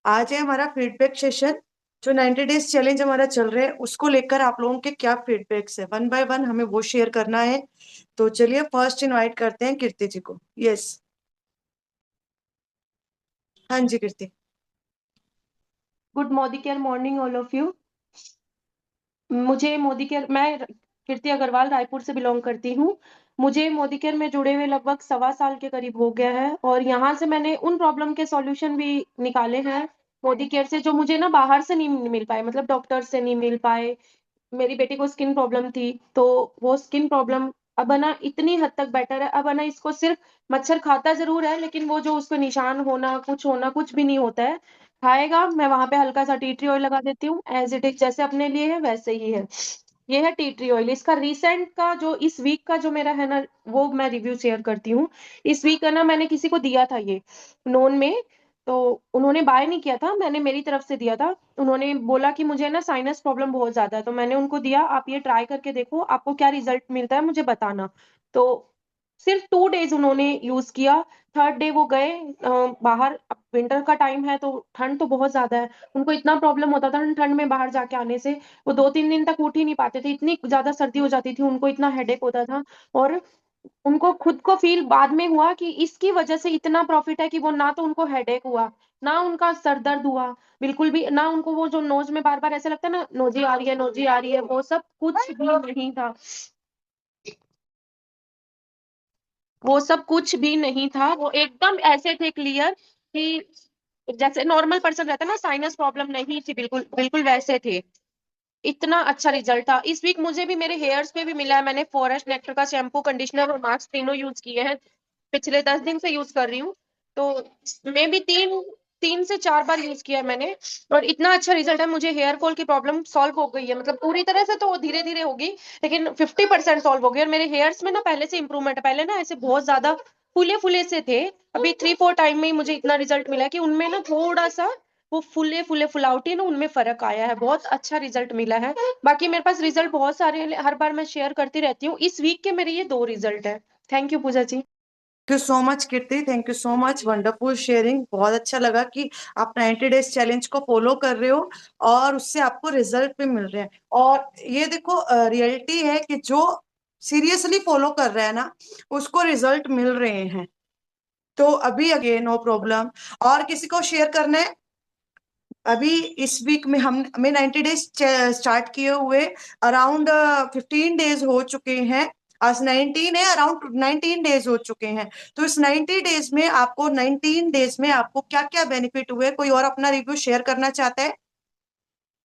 आज है हमारा फीडबैक सेशन। जो 90 डेज चैलेंज हमारा चल रहा है उसको लेकर आप लोगों के क्या फीडबैक्स है, वन बाय वन हमें वो शेयर करना है। तो चलिए फर्स्ट इनवाइट करते हैं कीर्ति जी को। यस। हाँ जी Kirti. Good Modicare morning all of you. मुझे मोदी केयर मैं कीर्ति अग्रवाल रायपुर से बिलोंग करती हूँ। मुझे मोदी केयर में जुड़े हुए लगभग 1.25 साल के करीब हो गया है और यहाँ से मैंने उन प्रॉब्लम के सॉल्यूशन भी निकाले हैं मोदी केयर से, जो मुझे ना बाहर से नहीं मिल पाए, मतलब डॉक्टर से नहीं मिल पाए। मेरी बेटी को स्किन प्रॉब्लम थी, तो वो स्किन प्रॉब्लम अब है ना इतनी हद तक बेटर है। अब है ना इसको सिर्फ मच्छर खाता जरूर है, लेकिन वो जो उसको निशान होना कुछ भी नहीं होता है। खाएगा, मैं वहां पे हल्का सा टी ट्री ऑयल लगा देती हूँ, एज इट इज जैसे अपने लिए है वैसे ही है। ये है टी ट्री ऑयल। इसका रिसेंट का जो इस वीक का जो मेरा है ना, वो मैं रिव्यू शेयर करती हूँ। इस वीक का ना मैंने किसी को दिया था ये नोन में, तो उन्होंने बाय नहीं किया था, मैंने मेरी तरफ से दिया था। उन्होंने बोला कि मुझे ना साइनस प्रॉब्लम बहुत ज्यादा है, तो मैंने उनको दिया, आप ये ट्राई करके देखो, आपको क्या रिजल्ट मिलता है मुझे बताना। तो सिर्फ 2 डेज उन्होंने यूज किया। थर्ड डे वो गए बाहर। अब विंटर का टाइम है तो ठंड तो बहुत ज्यादा है, उनको इतना प्रॉब्लम होता था ठंड में बाहर जाके आने से। वो 2-3 दिन तक उठ ही नहीं पाते थे, इतनी ज्यादा सर्दी हो जाती थी उनको, इतना हेडेक होता था। और उनको खुद को फील बाद में हुआ कि इसकी वजह से इतना प्रॉफिट है कि वो ना तो उनको हेडेक हुआ, ना उनका सर दर्द हुआ, बिल्कुल भी ना उनको वो जो नोज में बार बार ऐसा लगता है ना, नोजी आ रही है नोजी आ रही है, वो सब कुछ भी नहीं था। वो सब कुछ भी नहीं था, वो एकदम ऐसे थे क्लियर कि जैसे नॉर्मल पर्सन रहता है ना, साइनस प्रॉब्लम नहीं थी, बिल्कुल बिल्कुल वैसे थे। इतना अच्छा रिजल्ट था। इस वीक मुझे भी मेरे हेयर्स पे भी मिला है। मैंने फॉरेस्ट नेक्टर का शैम्पू, कंडीशनर और मास्क तीनों यूज किए हैं, पिछले 10 दिन से यूज कर रही हूँ। तो मैं भी 3 से 4 बार यूज किया है मैंने, और इतना अच्छा रिजल्ट है। मुझे हेयर फॉल की प्रॉब्लम सॉल्व हो गई है, मतलब पूरी तरह से तो धीरे धीरे होगी, लेकिन 50% सॉल्व हो गई। और मेरे हेयर्स में ना पहले से इंप्रूवमेंट है, पहले ना ऐसे बहुत ज्यादा फूले फूले से थे, अभी 3-4 टाइम में ही मुझे इतना रिजल्ट मिला है कि उनमें ना थोड़ा सा वो फूले फूले फुलावटी है ना, उनमें फर्क आया है, बहुत अच्छा रिजल्ट मिला है। बाकी मेरे पास रिजल्ट बहुत सारे हैं, हर बार मैं शेयर करती रहती हूँ। इस वीक के मेरे ये 2 रिजल्ट है। Thank you Pooja ji. Thank you so much Kirti, thank you so much, wonderful sharing. बहुत अच्छा लगा कि आप 90 डेज चैलेंज को फॉलो कर रहे हो और उससे आपको रिजल्ट भी मिल रहे हैं। और ये देखो रियलिटी है कि जो सीरियसली फॉलो कर रहा है ना उसको रिजल्ट मिल रहे हैं। तो अभी अगेन नो प्रॉब्लम। और किसी को शेयर करना है? अभी इस वीक में हम हमें 90 डेज स्टार्ट किए हुए अराउंड 15 डेज हो चुके हैं। आज 19 है, अराउंड 19 डेज हो चुके हैं। तो इस 90 डेज में आपको 19 डेज में आपको क्या क्या बेनिफिट हुए? कोई और अपना रिव्यू शेयर करना चाहता है?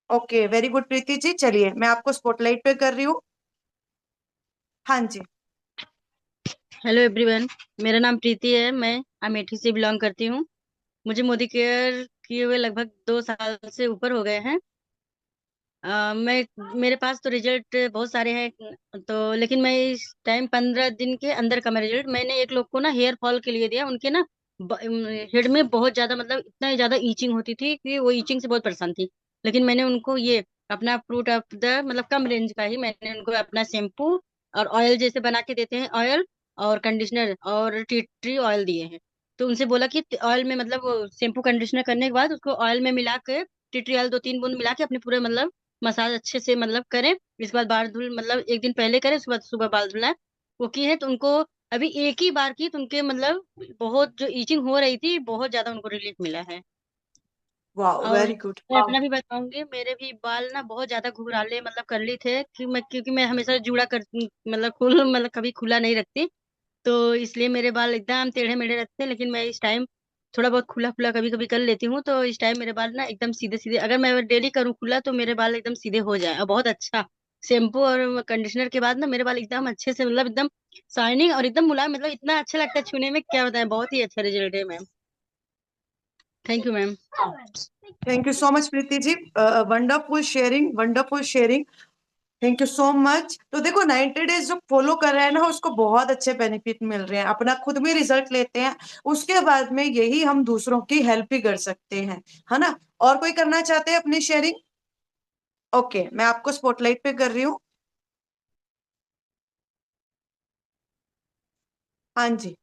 Okay, very good Preeti ji. चलिए मैं आपको स्पॉटलाइट पे कर रही हूँ। हाँ जी। Hello everyone. मेरा नाम प्रीति है। मैं अमेठी से बिलोंग करती हूँ। मुझे मोदी केयर किए हुए लगभग 2 साल से ऊपर हो गए हैं। मैं मेरे पास तो रिजल्ट बहुत सारे हैं, तो लेकिन मैं इस टाइम 15 दिन के अंदर का मैं रिजल्ट मैंने एक लोग को ना हेयर फॉल के लिए दिया। उनके ना हेड में बहुत ज्यादा, मतलब इतना ज्यादा ईचिंग होती थी कि वो ईचिंग से बहुत परेशान थी। लेकिन मैंने उनको ये अपना फ्रूट ऑफ द मतलब कम रेंज का ही मैंने उनको अपना शैम्पू और ऑयल जैसे बना के देते हैं, ऑयल और कंडीशनर और टी ट्री ऑयल दिए हैं। तो उनसे बोला कि ऑयल में मतलब शैम्पू कंडीशनर करने के बाद उसको ऑयल में मिला के टी ट्री ऑयल 2-3 बूंद मिला के अपने पूरे मतलब मसाज अच्छे से मतलब करें। इसके बाद बाल धुल मतलब एक दिन पहले करें, उसके बाद सुबह बाल धुलना। वो की है तो उनको अभी एक ही बार की तो उनके मतलब बहुत जो ईचिंग हो रही थी बहुत ज्यादा उनको रिलीफ मिला है। वाह, और वेरी गुड। मैं अपना भी बताऊंगी, मेरे भी बाल ना बहुत ज्यादा घुंघराले मतलब करली थे कि मैं क्योंकि मैं हमेशा जुड़ा कर मतलब खुल मतलब कभी खुला नहीं रखती, तो इसलिए मेरे बाल एकदम टेढ़े मेढ़े रहते हैं। लेकिन मैं इस टाइम थोड़ा बहुत खुला खुला कभी कभी कर लेती हूँ, तो इस टाइम मेरे बाल ना एकदम सीधे सीधे, अगर मैं डेली करूँ खुला तो मेरे बाल एकदम सीधे हो जाए। और बहुत अच्छा शैम्पू और कंडीशनर के बाद ना मेरे बाल एकदम अच्छे से मतलब एकदम शाइनिंग और एकदम मुलायम, मतलब इतना अच्छा लगता है छूने में, क्या बताएं, बहुत ही अच्छा रिजल्ट है ma'am. Thank you ma'am. Thank you so much Preeti ji. Wonderful sharing, wonderful sharing. Thank you so much. तो देखो 90 डेज जो फॉलो कर रहे हैं ना उसको बहुत अच्छे बेनिफिट मिल रहे हैं, अपना खुद भी रिजल्ट लेते हैं, उसके बाद में यही हम दूसरों की हेल्प भी कर सकते हैं, है ना? और कोई करना चाहते हैं अपनी शेयरिंग? ओके, मैं आपको स्पॉटलाइट पे कर रही हूँ। हाँ जी।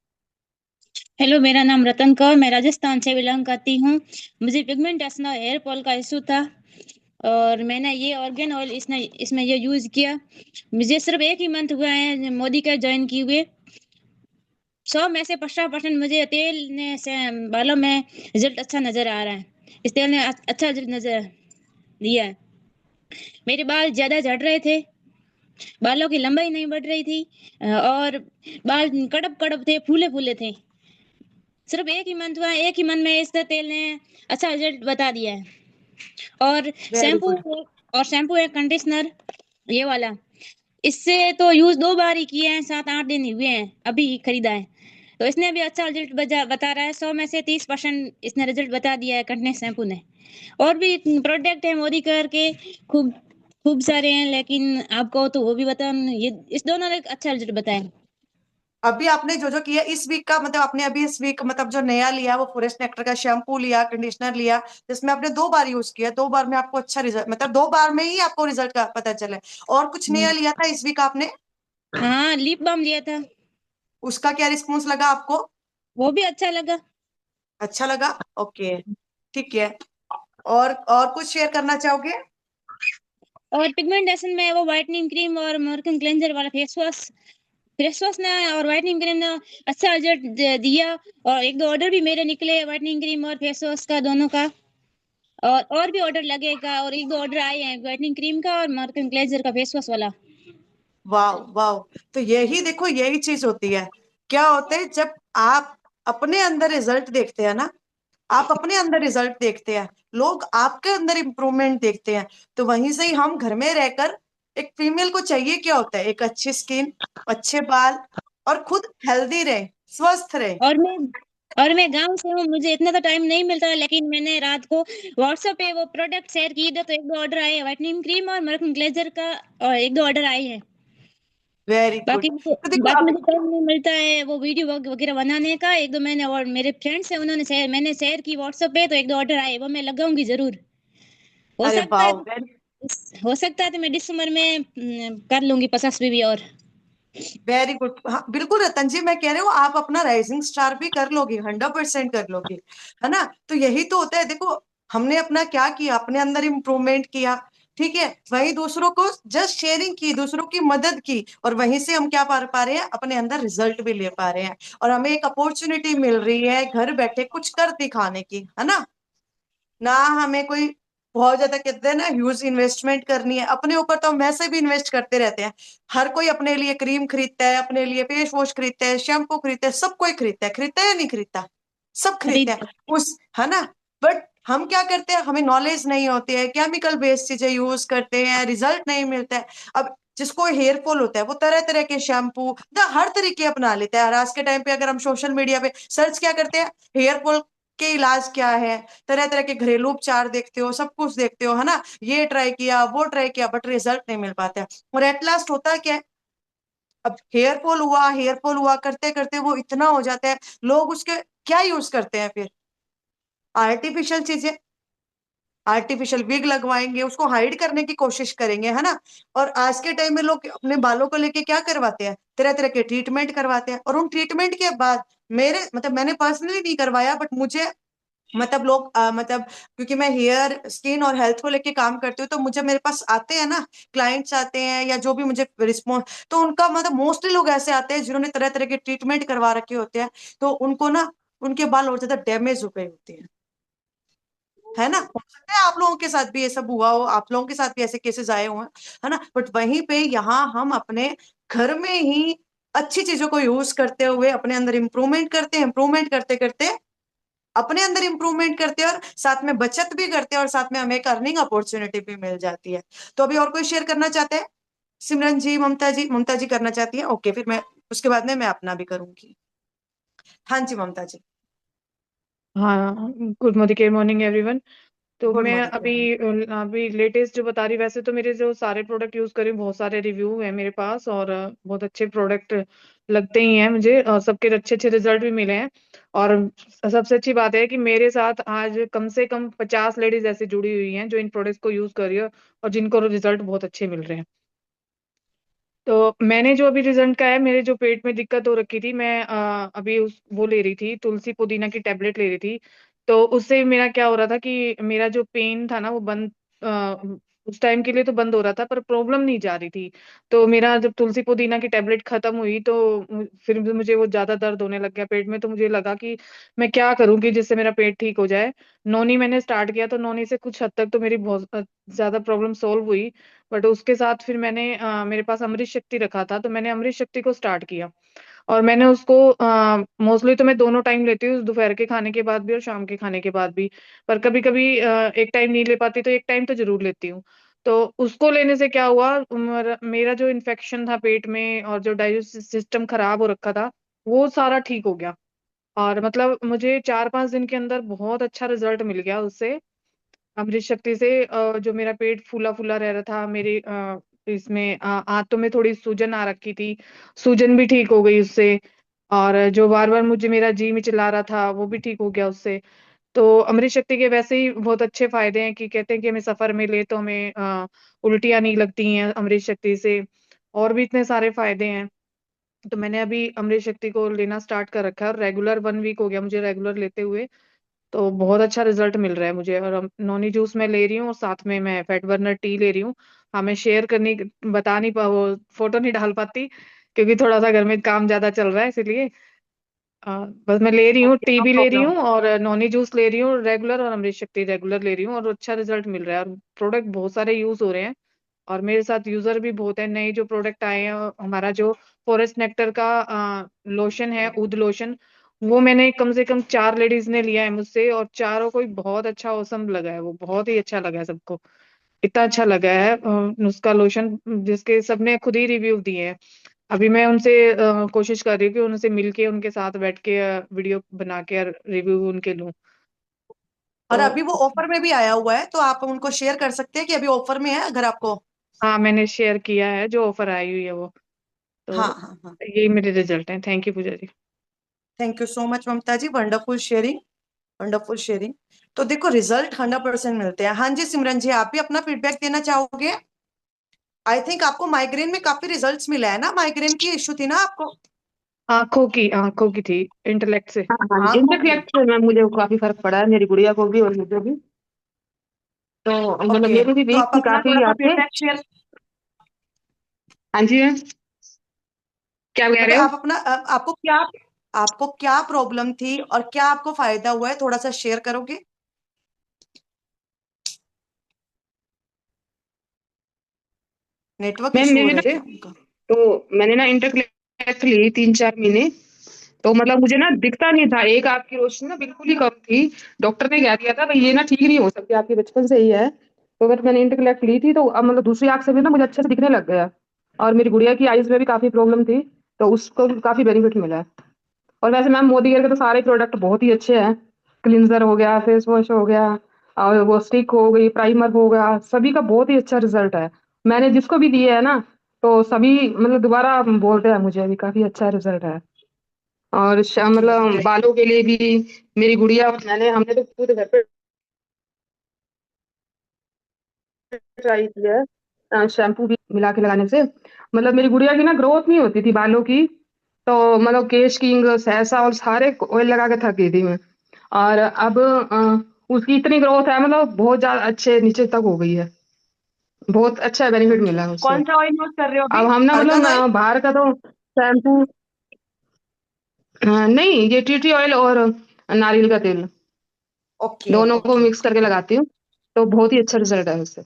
हेलो, मेरा नाम रतन कौर, मैं राजस्थान से बिलोंग करती हूँ। मुझे पिगमेंटेशन और हेयर फॉल का इशू था और मैंने ये ऑर्गेन ऑयल इसमें ये यूज़ किया। मुझे सिर्फ 1 ही मंथ हुआ है मोदी का ज्वाइन किए हुए। 100 में से 50% मुझे तेल ने से बालों में रिजल्ट अच्छा नज़र आ रहा है। इस तेल ने अच्छा रिजल्ट नज़र दिया है। मेरे बाल ज़्यादा झड़ रहे थे, बालों की लंबाई नहीं बढ़ रही थी और बाल कड़प कड़प थे, फूले फूले थे। सिर्फ 1 ही मंथ हुआ है, 1 ही मंथ में इस तेल ने अच्छा रिजल्ट बता दिया है। और वेरी शैम्पू गुड। शैम्पू है कंडीशनर ये वाला, इससे तो यूज 2 बार ही किए हैं, 7-8 दिन ही हुए हैं, अभी ही खरीदा है। तो इसने भी अच्छा रिजल्ट बता रहा है। 100 में से 30% इसने रिजल्ट बता दिया है कंडीशनर शैम्पू ने। और भी प्रोडक्ट है मोदी केयर के, खूब खूब सारे हैं, लेकिन आपको तो वो भी बता, ये इस दोनों ने अच्छा रिजल्ट बताया। अभी आपने जो जो किया इस वीक का, मतलब आपने अभी इस वीक मतलब जो नया लिया वो फॉरेस्ट नेक्टर का शैम्पू लिया, कंडीशनर लिया, जिसमें आपने 2 बार यूज किया, 2 बार में आपको अच्छा रिजल्ट, मतलब 2 बार में ही आपको रिजल्ट का पता चला है। और कुछ नया लिया था इस वीक आपने, हाँ, लिप बाम लिया था, उसका क्या रिस्पॉन्स लगा आपको? वो भी अच्छा लगा। अच्छा लगा, ओके, ठीक है। और कुछ शेयर करना चाहोगे? और पिगमेंटेशन में वो व्हाइटनिंग क्रीम और मॉर्कन क्लेंजर वाला फेस वॉश ने और व्हाइटनिंग क्रीम ने अच्छा रिजल्ट दिया। और 1-2 ऑर्डर भी मेरे निकले व्हाइटनिंग क्रीम और फेस वॉश का, दोनों का। और भी ऑर्डर लगेगा और 1-2 ऑर्डर आए हैं व्हाइटनिंग क्रीम का और मॉर्कन क्लेंजर का फेस वॉश वाला। वाह वाह, तो यही देखो, यही चीज होती है। क्या होता है जब आप अपने अंदर रिजल्ट देखते हैं ना, आप अपने अंदर रिजल्ट देखते हैं, लोग आपके अंदर इंप्रूवमेंट देखते हैं, तो वहीं से ही हम घर में रहकर, एक फीमेल को चाहिए क्या होता है? एक अच्छी स्किन, अच्छे बाल, और खुद हेल्दी रहे, स्वस्थ रहे। और मैं गांव से हूँ, मुझे इतना तो टाइम नहीं मिलता, लेकिन मैंने रात को व्हाट्सएप पे वो प्रोडक्ट शेयर किए थे, तो 1-2 ऑर्डर आए हैं व्हाइटनिंग क्रीम और मॉर्कन क्लेंजर का, और 1-2 ऑर्डर आए हैं। Very good. बाकी तो देखो बाकी अब, मुझे टाइम नहीं मिलता है वो वीडियो वगैरह बनाने का। 1-2 मैंने, और मेरे फ्रेंड्स हैं उन्होंने मैंने शेयर की व्हाट्सएप पे, तो 1-2 ऑर्डर आए, वो मैं लगाऊंगी जरूर। हो अरे सकता वाह, है हो सकता है तो मैं दिसंबर में कर लूंगी 50 भी और। Very good. हाँ बिल्कुल रतन जी, मैं कह रही हूँ आप अपना राइजिंग स्टार भी कर लोगे, 100% कर लोगे, है ना? तो यही तो होता है, देखो हमने अपना क्या किया, अपने अंदर इम्प्रूवमेंट किया, ठीक है, वहीं दूसरों को जस्ट शेयरिंग की, दूसरों की मदद की, और वहीं से हम क्या पा रहे हैं, अपने अंदर रिजल्ट भी ले पा रहे हैं, और हमें एक अपॉर्चुनिटी मिल रही है घर बैठे कुछ कर दिखाने की, है ना? ना हमें कोई बहुत ज्यादा, कहते हैं ना, ह्यूज इन्वेस्टमेंट करनी है अपने ऊपर, तो हम वैसे भी इन्वेस्ट करते रहते हैं। हर कोई अपने लिए क्रीम खरीदता है, अपने लिए फेस वॉश खरीदता है, शैम्पू खरीदता है, सब कोई खरीदता है या नहीं खरीदता? सब खरीदते हैं खरीद उस, है ना? बट हम क्या करते हैं, हमें नॉलेज नहीं होती है, केमिकल बेस्ड चीजें यूज करते हैं, रिजल्ट नहीं मिलता है। अब जिसको हेयर फॉल होता है वो तरह तरह के शैम्पू हर तरीके अपना लेता है, और आज के टाइम पे अगर हम सोशल मीडिया पे सर्च क्या करते हैं, हेयर फॉल के इलाज क्या है, तरह तरह के घरेलू उपचार देखते हो, सब कुछ देखते हो, है ना? ये ट्राई किया, वो ट्राई किया, बट रिजल्ट नहीं मिल पाता है। और एट लास्ट होता क्या है, अब हेयर फॉल हुआ करते करते वो इतना हो जाता है, लोग उसके क्या यूज करते हैं फिर? आर्टिफिशियल चीजें, आर्टिफिशियल विग लगवाएंगे, उसको हाइड करने की कोशिश करेंगे, है ना? और आज के टाइम में लोग अपने बालों को लेके क्या करवाते हैं, तरह तरह के ट्रीटमेंट करवाते हैं, और उन ट्रीटमेंट के बाद, मेरे मतलब मैंने पर्सनली नहीं करवाया, बट मुझे, मतलब लोग मतलब क्योंकि मैं हेयर स्किन और हेल्थ को लेके काम करती हूँ, तो मुझे, मेरे पास आते हैं ना, क्लाइंट्स आते हैं या जो भी मुझे रिस्पॉन्स, तो उनका मतलब मोस्टली लोग ऐसे आते हैं जिन्होंने तरह तरह के ट्रीटमेंट करवा रखे होते हैं, तो उनको ना, उनके बाल और ज्यादा डैमेज हो गए होते हैं, है ना? हो सकता है आप लोगों के साथ भी ये सब हुआ हो, आप लोगों के साथ भी ऐसे केसेस आए हुए हैं, है ना? बट वहीं पे यहाँ हम अपने घर में ही अच्छी चीजों को यूज करते हुए अपने अंदर इंप्रूवमेंट करते हैं, इंप्रूवमेंट करते करते अपने अंदर इंप्रूवमेंट करते हैं, और साथ में बचत भी करते हैं, और साथ में हमें एक अर्निंग अपॉर्चुनिटी भी मिल जाती है। तो अभी और कोई शेयर करना चाहते हैं? सिमरन जी, ममता जी, ममता जी करना चाहती है, ओके, फिर मैं उसके बाद में मैं अपना भी करूंगी। हाँ जी, ममता जी। हाँ, गुड मॉर्निंग एवरीवन। तो गुड मैं मॉर्निंग। अभी लेटेस्ट जो बता रही, वैसे तो मेरे जो सारे प्रोडक्ट यूज करें, बहुत सारे रिव्यू है मेरे पास, और बहुत अच्छे प्रोडक्ट लगते ही हैं मुझे, सबके अच्छे अच्छे रिजल्ट भी मिले हैं। और सबसे अच्छी बात है कि मेरे साथ आज कम से कम 50 लेडीज ऐसी जुड़ी हुई हैं जो इन प्रोडक्ट्स को यूज कर रही है और जिनको रिजल्ट बहुत अच्छे मिल रहे हैं। तो मैंने जो अभी रिजल्ट का है, मेरे जो पेट में दिक्कत हो रखी थी, मैं अभी वो ले रही थी, तुलसी पुदीना की टेबलेट ले रही थी। तो उससे मेरा क्या हो रहा था कि मेरा जो पेन था ना वो बंद, उस टाइम के लिए तो बंद हो रहा था, पर प्रॉब्लम नहीं जा रही थी। तो मेरा जब तुलसी पुदीना की टेबलेट खत्म हुई तो फिर भी मुझे वो ज्यादा दर्द होने लग गया पेट में। तो मुझे लगा कि मैं क्या करूंगी जिससे मेरा पेट ठीक हो जाए। नोनी मैंने स्टार्ट किया, तो नोनी से कुछ हद तक तो मेरी बहुत ज्यादा प्रॉब्लम सोल्व हुई। बट उसके साथ फिर मैंने मेरे पास अमृत शक्ति रखा था, तो मैंने अमृत शक्ति को स्टार्ट किया। और मैंने उसको मोस्टली तो मैं दोनों टाइम लेती हूँ, दोपहर के खाने के बाद भी और शाम के खाने के बाद भी। पर कभी कभी एक टाइम नहीं ले पाती तो एक टाइम तो जरूर लेती हूँ। तो उसको लेने से क्या हुआ, मेरा जो इन्फेक्शन था पेट में और जो डाइजेस्टिव सिस्टम खराब हो रखा था, वो सारा ठीक हो गया। और मतलब मुझे 4-5 दिन के अंदर बहुत अच्छा रिजल्ट मिल गया उससे, अमृत शक्ति से। जो मेरा पेट फूला फूला रह रहा था, मेरे इसमें आंतों में थोड़ी सूजन आ रखी थी, सूजन भी ठीक हो गई उससे। और जो बार बार मुझे मेरा जी मिचला रहा था वो भी ठीक हो गया उससे। तो अमृत शक्ति के वैसे ही बहुत अच्छे फायदे हैं कि कहते हैं कि हमें सफर में ले तो हमें उल्टियां नहीं लगती हैं अमृत शक्ति से। और भी इतने सारे फायदे हैं। तो मैंने अभी अमृत शक्ति को लेना स्टार्ट कर रखा है, और रेगुलर 1 वीक हो गया मुझे रेगुलर लेते हुए। तो बहुत अच्छा रिजल्ट मिल रहा है मुझे। और नॉनी जूस मैं ले रही हूँ और साथ में मैं फैट बर्नर टी ले रही हूँ। हाँ, मैं शेयर करनी, बता नहीं पा, वो फोटो नहीं डाल पाती क्योंकि थोड़ा सा घर में काम ज्यादा चल रहा है, इसलिए बस मैं ले रही हूँ, ओके, टी नो भी ले रही प्रॉब्लम। हूँ और नॉनी जूस ले रही हूँ रेगुलर, और अमृत शक्ति रेगुलर ले रही हूँ, और अच्छा रिजल्ट मिल रहा है। और प्रोडक्ट बहुत सारे यूज हो रहे हैं, और मेरे साथ यूजर भी बहुत है। नए जो प्रोडक्ट आए हैं, हमारा जो फॉरेस्ट नेक्टर का लोशन है, ऊद लोशन, वो मैंने कम से कम 4 लेडीज ने लिया है मुझसे, और चारों को ही बहुत अच्छा औसम लगा है, वो बहुत ही अच्छा लगा है सबको। इतना अच्छा लगा है उसका लोशन, जिसके सबने खुद ही रिव्यू दिए हैं। अभी मैं उनसे कोशिश कर रही हूँ कि उनसे मिलके उनके साथ बैठ के वीडियो बना के रिव्यू उनके लूं। और तो अभी वो ऑफर में भी आया हुआ है, तो आप उनको शेयर कर सकते हैं कि अभी ऑफर में है अगर आपको। हाँ, मैंने शेयर किया है जो ऑफर आई हुई है वो। हाँ तो हाँ हाँ। यही मेरे रिजल्ट हैं। Thank you Pooja ji. Thank you so much Mamta ji, wonderful sharing, wonderful sharing. तो देखो रिजल्ट 100% मिलते हैं। हाँ जी सिमरन जी, आप भी अपना फीडबैक देना चाहोगे? आई थिंक आपको माइग्रेन में काफी रिजल्ट्स मिला है ना, माइग्रेन की इश्यू थी ना आपको? आंखों की थी, इंटेलेक्ट से। हाँ हाँ, आंखों की। इंटरफ्लेक्ट में मुझे काफी फर्क पड़ा है, मेरी गुड़िया को भी और मुझे भी। तो मतलब ओके, मेरी भी तो वीक आप थी अपना काफी थोड़ा सा आंखें। फीडबैक शेयर, हाँ जी मैम, क्या कह मतलब रहे हो? आप अपना आपको क्या प्रॉब्लम थी और क्या आपको फायदा हुआ है, थोड़ा सा शेयर करोगे? नेटवर्क मैम इशू हो मेरे रहा ना, है क्या उनका? तो मैंने ना इंटरफ्लेक्ट ली 3-4 महीने। तो मतलब मुझे ना दिखता नहीं था, एक आंख की रोशनी ना बिल्कुल ही कम थी। डॉक्टर ने कह दिया था भाई ये ना ठीक नहीं हो सकती, आपकी बचपन से ही है। तो अगर मैंने इंटरफ्लेक्ट ली थी तो अब मतलब दूसरी आंख से भी ना मुझे अच्छे से दिखने लग गया। और मेरी गुड़िया की आईज में भी काफी प्रॉब्लम थी, तो उसको भी काफी बेनिफिट मिला है। और वैसे मैम मोदी केयर के तो सारे प्रोडक्ट बहुत ही अच्छे हैं। क्लिनजर हो गया, फेस वॉश हो गया, और वो स्टिक हो गई, प्राइमर हो गया, सभी का बहुत ही अच्छा रिजल्ट है। मैंने जिसको भी दिए है ना, तो सभी मतलब दोबारा बोलते हैं मुझे भी काफी अच्छा रिजल्ट है। और ओके मतलब ग्रेट। बालों के लिए भी मेरी गुड़िया और हमने तो खुद घर पे ट्राई किया है, शैम्पू भी मिला के लगाने से मतलब मेरी गुड़िया की ना ग्रोथ नहीं होती थी बालों की। तो मतलब केश किंग, सहसा और सारे ऑयल लगा के थक गई थी मैं। और अब उसकी इतनी ग्रोथ है, मतलब बहुत ज्यादा अच्छे नीचे तक हो गई है। बहुत अच्छा बेनिफिट ओके, मिला है उससे। कौन सा ऑयल यूज कर रहे हो अभी? अब हम ना अरगन मतलब ऑयल? बाहर का तो शैम्पू, नहीं ये टी ट्री ऑयल और नारियल का तेल ओके दोनों को ओके मिक्स ओके करके लगाती हूँ। तो बहुत ही अच्छा रिजल्ट है उससे।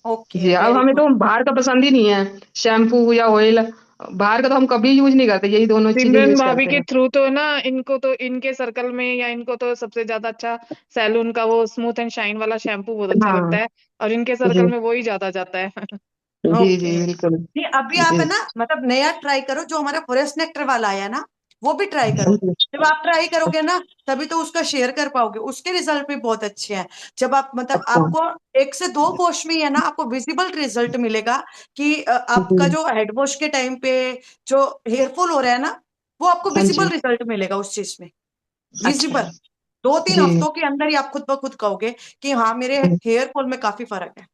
ओके, जी, अब वेरी हमें गुड। तो बाहर का पसंद ही नहीं है, शैम्पू या ऑयल। बाहर का तो हम कभी यूज नहीं करते, यही दोनों चीजें सिमरन यूज भाभी करते के हैं। थ्रू तो ना, इनको तो इनके सर्कल में या इनको तो सबसे ज्यादा अच्छा सैलून का वो स्मूथ एंड शाइन वाला शैम्पू बहुत अच्छा लगता हाँ है, और इनके जी, सर्कल में वही ज्यादा जाता है। जी जी ओके, बिल्कुल। नहीं अभी आप जी है ना, मतलब नया ट्राई करो, जो हमारा फॉरेस्ट नेक्टर वाला आया ना, वो भी ट्राई करो। जब आप ट्राई करोगे ना, तभी तो उसका शेयर कर पाओगे, उसके रिजल्ट भी बहुत अच्छे हैं। जब आप मतलब अच्छा। आपको 1 से 2 वॉश में ही है ना, आपको विजिबल रिजल्ट मिलेगा कि आपका जी, जो हेड वॉश के टाइम पे जो हेयर फॉल हो रहा है ना, वो आपको हाँ विजिबल जी। रिजल्ट मिलेगा उस चीज में। अच्छा। विजिबल 2-3 जी। हफ्तों के अंदर ही आप खुद ब खुद कहोगे कि हाँ मेरे हेयर फॉल में काफी फर्क है।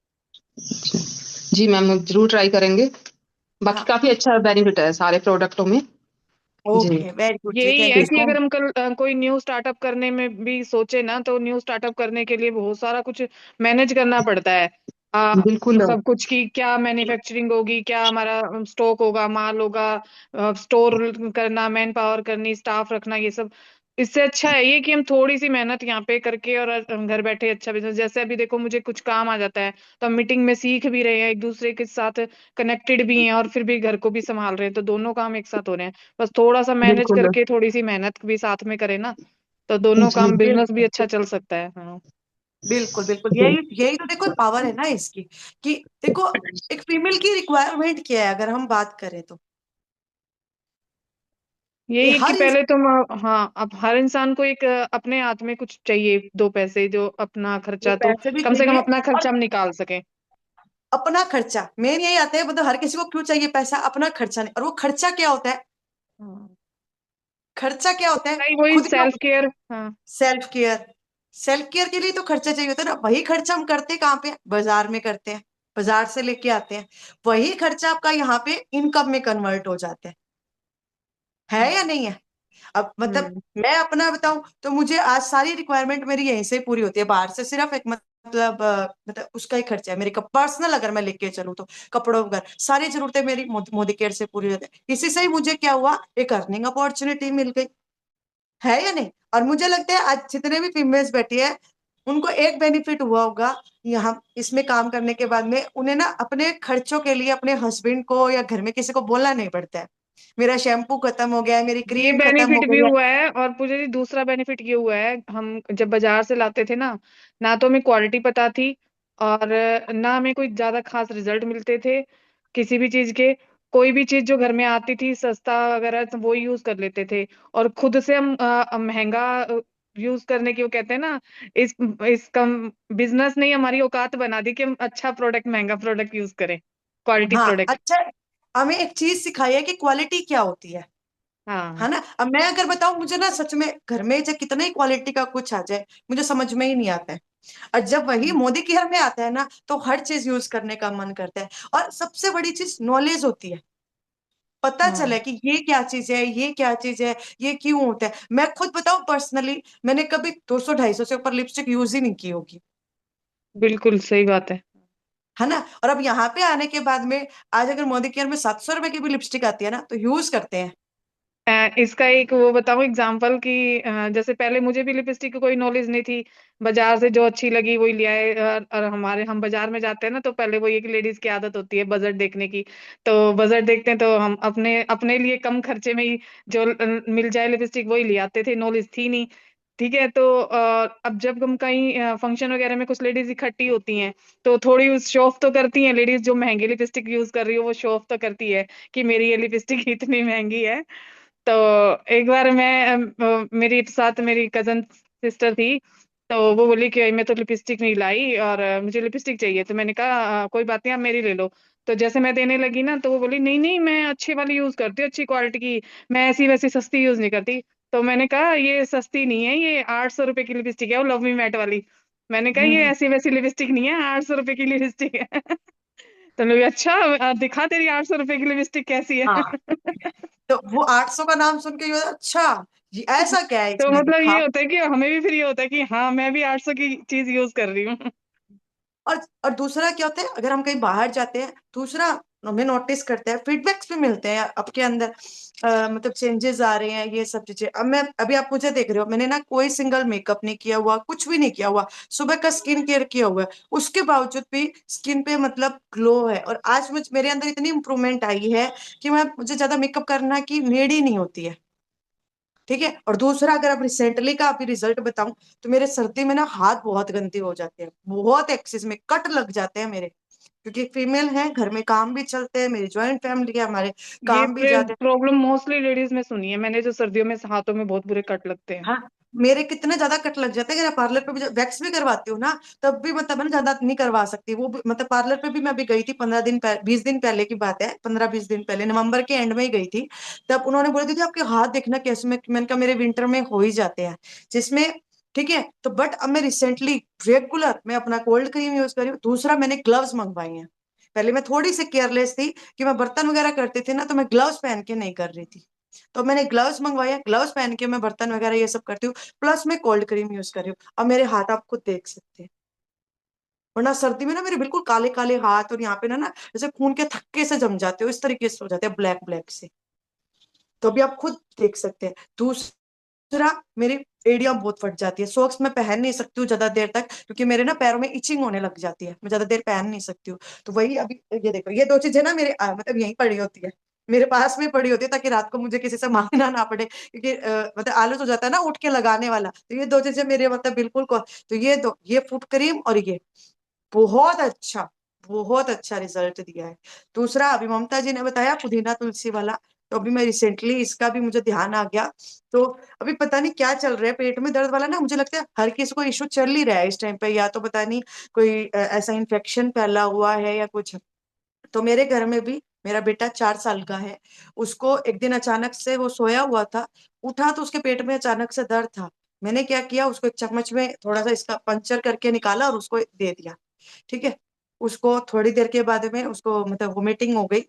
अच्छा। जी मैम, जरूर ट्राई करेंगे। बाकी हाँ, काफी अच्छा बेनिफिट है सारे प्रोडक्टों में। जी। ओके, वेरी गुड जी, यही थैंक है यू कि सो अगर मच। हम कल कोई न्यू स्टार्टअप करने में भी सोचे ना, तो न्यू स्टार्टअप करने के लिए बहुत सारा कुछ मैनेज करना पड़ता है। बिल्कुल। सब कुछ की क्या मैन्युफैक्चरिंग होगी, क्या हमारा स्टॉक होगा, माल होगा, स्टोर करना, मैन पावर करनी, स्टाफ रखना, ये सब। इससे अच्छा है ये कि हम थोड़ी सी मेहनत यहाँ पे करके और घर बैठे अच्छा बिजनेस, जैसे अभी देखो मुझे कुछ काम आ जाता है तो हम मीटिंग में सीख भी रहे हैं, एक दूसरे के साथ कनेक्टेड भी हैं और फिर भी घर को भी संभाल रहे हैं, तो दोनों काम एक साथ हो रहे हैं। बस थोड़ा सा मैनेज बिल्कुल। करके थोड़ी सी मेहनत भी साथ में करें ना, तो दोनों जी। काम, बिजनेस भी बिल्कुल अच्छा चल सकता है। हाँ। बिल्कुल बिल्कुल, यही यही तो देखो पावर है ना इसकी, कि देखो एक फीमेल की रिक्वायरमेंट क्या है अगर हम बात करें तो, यही है कि हर पहले तुम हाँ, अब हर इंसान को एक अपने हाथ में कुछ चाहिए, दो पैसे, जो अपना वो खर्चा तो पैसे भी कम से कम चाहिए, अपना और खर्चा हम निकाल सके। अपना खर्चा मेन यही आता है, मतलब हर किसी को क्यों चाहिए पैसा, अपना खर्चा नहीं, और वो खर्चा क्या होता है, हाँ, खर्चा क्या होता है, नहीं वही खुद के सेल्फ केयर। हाँ। सेल्फ केयर, सेल्फ केयर के लिए तो खर्चा चाहिए होता है ना, वही खर्चा हम करते कहाँ पे, बाजार में करते हैं, बाजार से लेके आते हैं, वही खर्चा आपका यहाँ पे इनकम में कन्वर्ट हो जाता है या नहीं है। अब मतलब हम्म। मैं अपना बताऊं तो मुझे आज सारी रिक्वायरमेंट मेरी यहीं से पूरी होती है, बाहर से सिर्फ एक मतलब मतलब उसका ही खर्चा है मेरे का पर्सनल, अगर मैं लेके चलूँ तो कपड़ों वगैरह सारी जरूरतें मेरी मोदी केयर से पूरी होती है। इसी से ही मुझे क्या हुआ, एक अर्निंग अपॉर्चुनिटी मिल गई, है या नहीं। और मुझे लगता है आज जितने भी फीमेल्स बैठी है उनको एक बेनिफिट हुआ होगा यहाँ इसमें काम करने के बाद में, उन्हें ना अपने खर्चों के लिए अपने हस्बैंड को या घर में किसी को बोलना नहीं पड़ता है, मेरा शैम्पू खत्म हो गया है, मेरी ये क्रीम खत्म हो बेनिफिट भी गई है। हुआ है, और पूजा जी दूसरा बेनिफिट ये हुआ है, हम जब बाजार से लाते थे ना, ना तो हमें क्वालिटी पता थी, और ना हमें कोई ज्यादा खास रिजल्ट मिलते थे किसी भी चीज के। कोई भी चीज जो घर में आती थी सस्ता वगैरह, तो वो यूज कर लेते थे। और खुद से हम महंगा यूज करने की, वो कहते हैं ना, इस कम बिजनेस ने ही हमारी औकात बना दी कि हम अच्छा प्रोडक्ट, महंगा प्रोडक्ट यूज करें, क्वालिटी हाँ प्रोडक्ट। अच्छा, हमें एक चीज सिखाई है कि क्वालिटी क्या होती है हाँ। ना। अब मैं अगर बताऊं, मुझे ना सच में घर में चाहे कितना ही क्वालिटी का कुछ आ जाए मुझे समझ में ही नहीं आता है, और जब वही मोदी केयर में आता है ना तो हर चीज यूज करने का मन करता है, और सबसे बड़ी चीज नॉलेज होती है, पता चले हाँ। कि ये क्या चीज है, ये क्या चीज है, ये क्यों होता है। मैं खुद बताऊं पर्सनली, मैंने कभी 200 250 से ऊपर लिपस्टिक यूज ही नहीं की होगी, बिल्कुल सही बात है। है ना। और अब यहाँ पे आने के बाद में आज अगर मोदी केयर में 700 रुपए की भी लिपस्टिक आती है ना तो यूज करते हैं। इसका एक वो बताऊं एग्जांपल कि जैसे पहले मुझे भी लिपस्टिक की कोई नॉलेज नहीं थी, बाजार से जो अच्छी लगी वही ले आए। और हम बाजार में जाते हैं ना, तो पहले वो ये कि लेडीज की आदत होती है बजट देखने की, तो बजट देखते हैं तो हम अपने अपने लिए कम खर्चे में ही जो मिल जाए लिपस्टिक वही ले आते थे, नॉलेज थी नहीं। ठीक है, तो अब जब हम कहीं फंक्शन वगैरह में कुछ लेडीज इकट्ठी होती हैं, तो थोड़ी उस शो ऑफ तो करती हैं लेडीज, जो महंगी लिपस्टिक यूज कर रही हो वो शो ऑफ तो करती है कि मेरी ये लिपस्टिक इतनी महंगी है। तो एक बार मेरी साथ मेरी कजन सिस्टर थी, तो वो बोली कि मैं तो लिपस्टिक नहीं लाई और मुझे लिपस्टिक चाहिए, तो मैंने कहा कोई बात नहीं, आप मेरी ले लो। तो जैसे मैं देने लगी ना, तो वो बोली नहीं नहीं, मैं अच्छी वाली यूज करती हूँ, अच्छी क्वालिटी की, मैं ऐसी वैसी सस्ती यूज नहीं करती। तो मैंने कहा ये सस्ती नहीं है, ये 800 रुपए की लिपस्टिक है, वो लव मी मैट वाली। मैंने कहा ये हम्म। ऐसी वैसी लिपस्टिक नहीं है, 800 रुपए की लिपस्टिक है। तो लोग, अच्छा दिखा तेरी 800 रुपए की लिपस्टिक कैसी है। हाँ, तो वो 800 का नाम सुन के ये अच्छा, ये ऐसा क्या है तो इसमें मतलब दिखा। ये होता है कि हमें भी फिर ये होता है कि हाँ, मैं भी 800 की चीज यूज कर रही हूँ। और दूसरा क्या होता है, अगर हम कहीं बाहर जाते हैं, दूसरा हमें नोटिस करते हैं, फीडबैक्स भी मिलते हैं आपके अंदर, मतलब चेंजेस आ रहे हैं, ये सब चीजें। अब मैं अभी आप मुझे देख रहे हो, मैंने ना कोई सिंगल मेकअप नहीं किया हुआ, कुछ भी नहीं किया हुआ, सुबह का स्किन केयर किया हुआ है, उसके बावजूद भी स्किन पे मतलब ग्लो है, और आज मुझ मेरे अंदर इतनी इंप्रूवमेंट आई है कि मुझे ज्यादा मेकअप करना की नीड ही नहीं होती है। ठीक है, और दूसरा अगर अब रिसेंटली का अभी रिजल्ट बताऊं, तो मेरे सर्दी में ना हाथ बहुत गंदे हो जाते हैं, बहुत एक्सेस में कट लग जाते हैं मेरे, क्योंकि फीमेल है, घर में काम भी चलते हैं, मेरी ज्वाइंट फैमिली है, हमारे ये काम भी जाते हैं। प्रॉब्लम मोस्टली लेडीज में सुनी है मैंने, जो सर्दियों में हाथों में बहुत बुरे कट लगते हैं। हाँ, मेरे कितने ज्यादा कट लग जाते हैं, अगर पार्लर पे भी वैक्स भी करवाती हूँ ना, तब भी मतलब मैं ज्यादा नहीं करवा सकती, वो भी मतलब पार्लर पे भी मैं अभी गई थी 15 दिन पहले, 20 दिन पहले की बात है, 15 20 दिन पहले, नवंबर के एंड में ही गई थी। तब उन्होंने बोला दीदी आपके हाथ देखना कैसे, में मैंने कहा मेरे विंटर में हो ही जाते हैं, जिसमें ठीक है। तो बट अब मैं रिसेंटली रेगुलर मैं अपना कोल्ड क्रीम यूज कर रही हूँ, दूसरा मैंने ग्लव्स मंगवाई हैं, पहले मैं थोड़ी सी केयरलेस थी कि मैं बर्तन वगैरह करती थी ना, तो मैं ग्लव्स पहन के नहीं कर रही थी। तो मैंने ग्लव्स मंगवाया, ग्लव्स पहन के मैं बर्तन वगैरह ये सब करती हूँ, प्लस मैं कोल्ड क्रीम यूज कर रही हूँ। अब मेरे हाथ आप खुद देख सकते हैं, वरना सर्दी में ना मेरे बिल्कुल काले काले हाथ, और यहाँ पे ना ना जैसे खून के थक्के से जम जाते हो, इस तरीके से हो जाते हैं, ब्लैक ब्लैक से। तो अभी आप खुद देख सकते हैं। दूसरा, मेरी एड़ियां बहुत फट जाती है, सॉक्स मैं पहन नहीं सकती हूँ ज्यादा देर तक, क्योंकि मेरे ना पैरों में इचिंग होने लग जाती है, मैं ज्यादा देर पहन नहीं सकती हूँ। तो वही अभी ये देखो, ये दो चीजें ना मेरे मतलब यहीं पड़ी होती है, मेरे पास में पड़ी होती है, ताकि रात को मुझे किसी से मांगना ना पड़े, क्योंकि मतलब आलस हो जाता है ना उठ के लगाने वाला। तो ये दो चीजें मेरे मतलब बिल्कुल तो ये दो, ये फुट क्रीम और ये बहुत अच्छा, बहुत अच्छा रिजल्ट दिया है। दूसरा, अभी ममता जी ने बताया पुदीना तुलसी वाला, तो अभी मैं रिसेंटली इसका भी मुझे ध्यान आ गया। तो अभी पता नहीं क्या चल रहा है पेट में दर्द वाला ना, मुझे लगता है हर किसी को इशू चल ही रहा है इस टाइम पे, या तो पता नहीं कोई ऐसा इन्फेक्शन फैला हुआ है या कुछ। तो मेरे घर में भी मेरा बेटा 4 साल का है, उसको एक दिन अचानक से, वो सोया हुआ था, उठा तो उसके पेट में अचानक से दर्द था। मैंने क्या किया, उसको एक चम्मच में थोड़ा सा इसका पंचर करके निकाला और उसको दे दिया। ठीक है, उसको थोड़ी देर के बाद में उसको मतलब वोमिटिंग हो गई,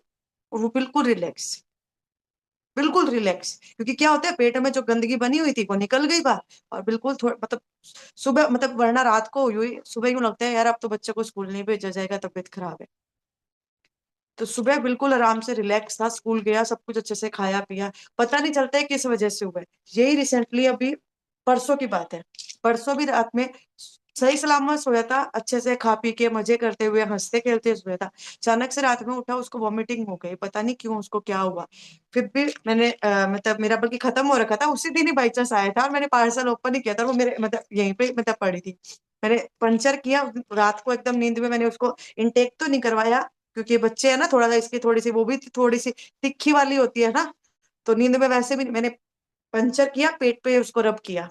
और वो बिल्कुल रिलैक्स, बिल्कुल रिलैक्स, क्योंकि क्या होता है पेट में जो गंदगी बनी हुई थी वो निकल गई बाहर। और बिल्कुल थोड़ा मतलब सुबह मतलब, वरना रात को हुई सुबह यूं लगता है यार अब तो बच्चे को स्कूल नहीं भेजा जाएगा, तबीयत खराब है। तो सुबह बिल्कुल आराम से रिलैक्स था, स्कूल गया, सब कुछ अच्छे से खाया पिया, पता नहीं चलता है किस वजह से हुआ है। यही रिसेंटली अभी परसों की बात है, परसों भी रात में सही सलामत सोया था, अच्छे से खा पी के मजे करते हुए हंसते खेलते सोया था। अचानक से रात में उठा, उसको वॉमिटिंग हो गई, पता नहीं क्यों, उसको क्या हुआ। फिर भी मैंने मतलब मेरा बल्कि खत्म हो रखा था, उसी दिन ही बाई चांस आया था, और मैंने पार्सल ओपन ही किया था, वो मेरे मतलब यहीं पे मतलब पड़ी थी। मैंने पंचर किया रात को, एकदम नींद में मैंने उसको इंटेक तो नहीं करवाया, क्योंकि बच्चे है ना, थोड़ा सा इसकी थोड़ी सी वो भी थोड़ी सी तिखी वाली होती है ना, तो नींद में वैसे भी मैंने पंचर किया, पेट पे उसको रब किया,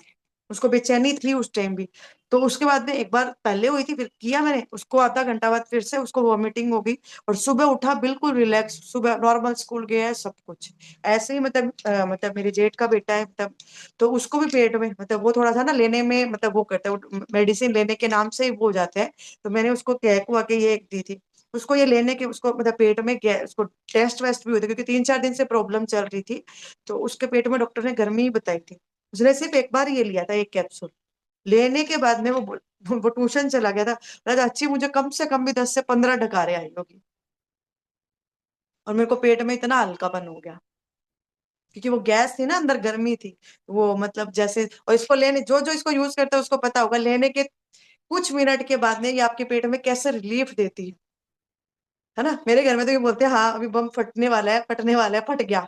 उसको बेचैनी थी उस टाइम भी। तो उसके बाद में एक बार पहले हुई थी, फिर किया मैंने उसको, आधा घंटा बाद फिर से उसको वॉमिटिंग हो गई, और सुबह उठा बिल्कुल रिलैक्स, सुबह नॉर्मल स्कूल गया है सब कुछ। ऐसे ही मतलब मतलब मेरे जेठ का बेटा है मतलब, तो उसको भी पेट में मतलब वो थोड़ा सा ना लेने में मतलब वो करता है, मेडिसिन लेने के नाम से ही वो हो जाता है। तो मैंने उसको कह कुआ के ये एक दी थी उसको, ये लेने के उसको मतलब पेट में उसको टेस्ट वेस्ट भी हुए थे, क्योंकि 3-4 दिन से प्रॉब्लम चल रही थी। तो उसके पेट में डॉक्टर ने गर्मी ही बताई थी। उसने सिर्फ एक बार ये लिया था, एक कैप्सूल लेने के बाद में वो ट्यूशन चला गया था, बोला था, अच्छी मुझे कम से कम भी 10 से 15 डकारे आई होगी, और मेरे को पेट में इतना हल्कापन हो गया, क्योंकि वो गैस थी ना अंदर, गर्मी थी। वो मतलब जैसे, और इसको लेने जो जो इसको यूज करता है उसको पता होगा, लेने के कुछ मिनट के बाद में ये आपके पेट में कैसे रिलीफ देती है ना। मेरे घर में तो ये बोलते हैं हाँ अभी बम फटने वाला है, फटने वाला है, फट गया,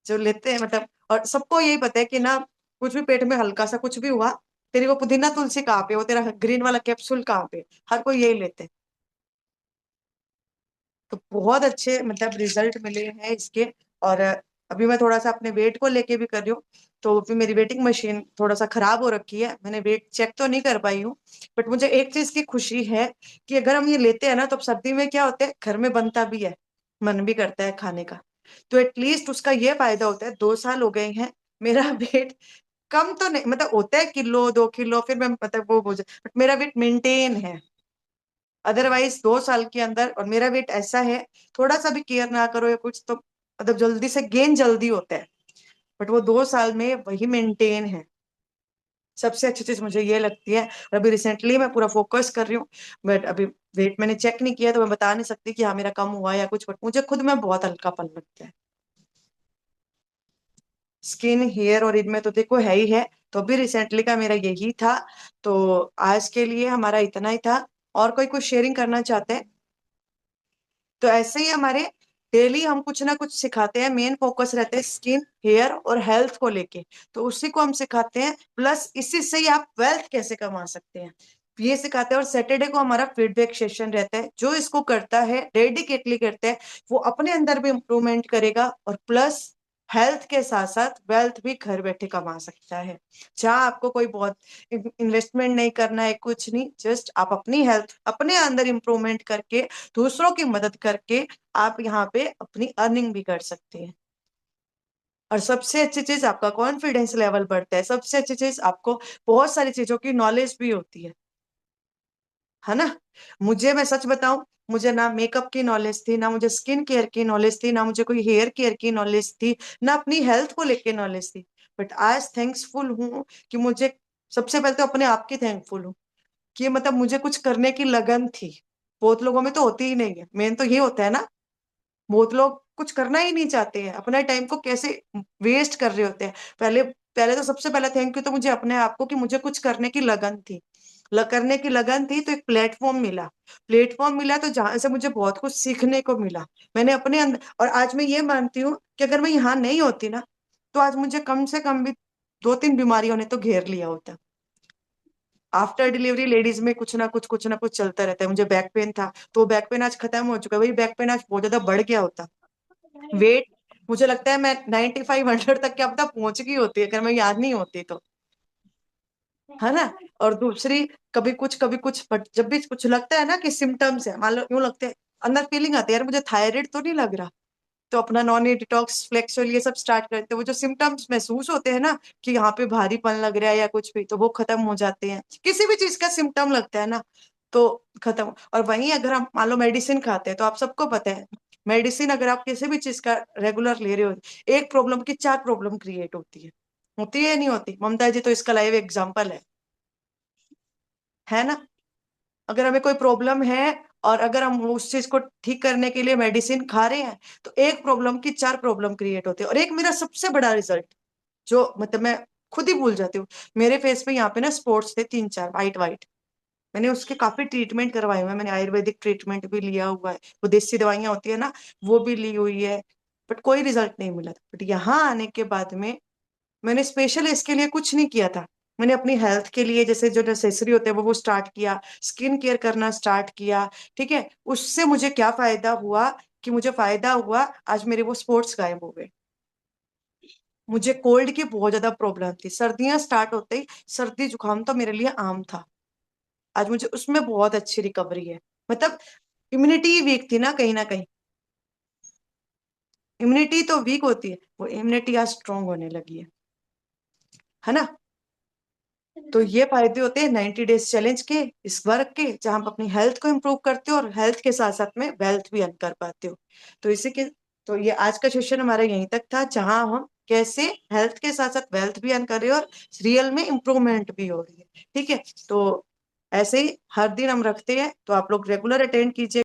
जो लेते हैं मतलब। और सबको यही पता है कि ना, कुछ भी पेट में हल्का सा कुछ भी हुआ, तेरी वो पुदीना तुलसी कहाँ पे, वो तेरा ग्रीन वाला कैप्सूल कहाँ पे, हर कोई यही लेते हैं। तो बहुत अच्छे मतलब रिजल्ट मिले हैं इसके। और अभी मैं थोड़ा सा अपने वेट को लेके भी कर रही हूँ, तो अभी मेरी वेटिंग मशीन थोड़ा सा खराब हो रखी है, मैंने वेट चेक तो नहीं कर पाई हूँ। बट मुझे एक चीज की खुशी है कि अगर हम ये लेते हैं ना, तो अब सर्दी में क्या होता है, घर में बनता भी है, मन भी करता है खाने का, तो एटलीस्ट उसका ये फायदा होता है। 2 साल हो गए हैं, मेरा वेट कम तो नहीं, मतलब होता है 1-2 किलो, फिर मैं मतलब वो हो जाए, बट मेरा वेट मेंटेन है। अदरवाइज 2 साल के अंदर, और मेरा वेट ऐसा है, थोड़ा सा भी केयर ना करो या कुछ तो मतलब जल्दी से गेन जल्दी होता है, बट वो 2 साल में वही मेंटेन है। सबसे अच्छी चीज मुझे ये लगती है। और अभी रिसेंटली मैं पूरा फोकस कर रही हूँ, बट अभी वेट मैंने चेक नहीं किया, तो मैं बता नहीं सकती कि हाँ मेरा कम हुआ या कुछ, बट मुझे खुद में बहुत हल्कापन लगता है। स्किन हेयर और इनमें तो देखो है ही है। तो अभी रिसेंटली का मेरा यही था। तो आज के लिए हमारा इतना ही था। और कोई कुछ शेयरिंग करना चाहते हैं? तो ऐसे ही हमारे डेली हम कुछ ना कुछ सिखाते हैं, मेन फोकस रहते हैं स्किन हेयर और हेल्थ को लेके, तो उसी को हम सिखाते हैं। प्लस इसी से ही आप वेल्थ कैसे कमा सकते हैं ये सिखाते हैं। और सैटरडे को हमारा फीडबैक सेशन रहता है, जो इसको करता है डेडिकेटली करता है, वो अपने अंदर भी इम्प्रूवमेंट करेगा, और प्लस हेल्थ के साथ साथ वेल्थ भी घर बैठे कमा सकता है। जहाँ आपको कोई बहुत इन्वेस्टमेंट नहीं करना है, कुछ नहीं, जस्ट आप अपनी हेल्थ अपने अंदर इम्प्रूवमेंट करके, दूसरों की मदद करके आप यहाँ पे अपनी अर्निंग भी कर सकते हैं। और सबसे अच्छी चीज आपका कॉन्फिडेंस लेवल बढ़ता है, सबसे अच्छी चीज आपको बहुत सारी चीजों की नॉलेज भी होती है ना। मुझे मैं सच बताऊं, मुझे ना मेकअप की नॉलेज थी, ना मुझे स्किन केयर की नॉलेज थी, ना मुझे कोई हेयर केयर की नॉलेज थी, ना अपनी हेल्थ को लेके नॉलेज थी। बट आज थैंक्सफुल हूँ कि मुझे, सबसे पहले तो अपने आप की थैंकफुल हूँ कि मतलब मुझे कुछ करने की लगन थी। बहुत लोगों में तो होती ही नहीं है, मेन तो ये होता है ना, बहुत लोग कुछ करना ही नहीं चाहते हैं, अपने टाइम को कैसे वेस्ट कर रहे होते हैं। पहले पहले तो सबसे पहले थैंक यू तो मुझे अपने आप को कि मुझे कुछ करने की लगन थी, करने की लगन थी, तो एक प्लेटफॉर्म मिला तो जहां से मुझे बहुत कुछ सीखने को मिला। मैंने अपने अंदर, और आज मैं ये मानती हूँ कि अगर मैं यहाँ नहीं होती ना, तो आज मुझे कम से कम भी 2-3 बीमारियों ने तो घेर लिया होता। आफ्टर डिलीवरी लेडीज में कुछ ना कुछ चलता रहता है। मुझे बैक पेन था, तो बैक पेन आज खत्म हो चुका है, वही बैक पेन आज बहुत ज्यादा बढ़ गया होता। वेट, मुझे लगता है मैं 9500 तक के अब तक पहुंच गई होती, अगर मैं याद नहीं होती तो, है ना। और दूसरी, कभी कुछ, बट जब भी कुछ लगता है ना कि सिम्टम्स है, मान लो यूं लगते हैं, अंदर फीलिंग आती है यार मुझे थायराइड तो नहीं लग रहा, तो अपना नॉन डिटॉक्स फ्लेक्सोल ये सब स्टार्ट करते हैं। वो जो सिम्टम्स महसूस होते हैं ना कि यहाँ पे भारीपन लग रहा है या कुछ भी, तो वो खत्म हो जाते हैं। किसी भी चीज का सिम्टम लगता है ना तो खत्म। और वहीं अगर हम मान लो मेडिसिन खाते हैं, तो आप सबको पता है मेडिसिन अगर आप किसी भी चीज का रेगुलर ले रहे हो, एक प्रॉब्लम की 4 प्रॉब्लम क्रिएट होती है या नहीं होती? ममता जी तो इसका लाइव एग्जाम्पल है ना। अगर हमें कोई प्रॉब्लम है और अगर हम उस चीज को ठीक करने के लिए मेडिसिन खा रहे हैं, तो एक प्रॉब्लम की 4 प्रॉब्लम क्रिएट होते हैं। और एक मेरा सबसे बड़ा रिजल्ट, जो मतलब मैं खुद ही भूल जाती हूँ, मेरे फेस पे यहाँ पे ना स्पॉट्स थे 3-4 वाइट वाइट। मैंने उसके काफी ट्रीटमेंट करवाए हुए हैं, मैंने आयुर्वेदिक ट्रीटमेंट भी लिया हुआ है, वो देसी दवाइयां होती है ना, वो भी ली हुई है, बट कोई रिजल्ट नहीं मिला था। बट यहाँ आने के बाद में मैंने स्पेशल इसके लिए कुछ नहीं किया था। मैंने अपनी हेल्थ के लिए जैसे जो नेसेसरी होते हैं वो स्टार्ट किया, स्किन केयर करना स्टार्ट किया। ठीक है, उससे मुझे क्या फायदा हुआ, कि मुझे फायदा हुआ आज मेरे वो स्पॉट्स गायब हो गए। मुझे कोल्ड की बहुत ज्यादा प्रॉब्लम थी, सर्दियां स्टार्ट होते ही सर्दी जुकाम तो मेरे लिए आम था, आज मुझे उसमें बहुत अच्छी रिकवरी है। मतलब इम्यूनिटी वीक थी ना कहीं, इम्यूनिटी तो वीक होती है, वो इम्यूनिटी आज स्ट्रांग होने लगी है ना। तो ये फायदे होते हैं 90 डेज चैलेंज के, इस वर्क के, जहां आप अपनी हेल्थ को इम्प्रूव करते हो और हेल्थ के साथ साथ में वेल्थ भी अर्न कर पाते हो। तो इसी के, तो ये आज का सेशन हमारा यहीं तक था, जहां हम कैसे हेल्थ के साथ साथ वेल्थ भी अर्न कर रहे हो और रियल में इम्प्रूवमेंट भी हो रही है। ठीक है, तो ऐसे ही हर दिन हम रखते हैं, तो आप लोग रेगुलर अटेंड कीजिए।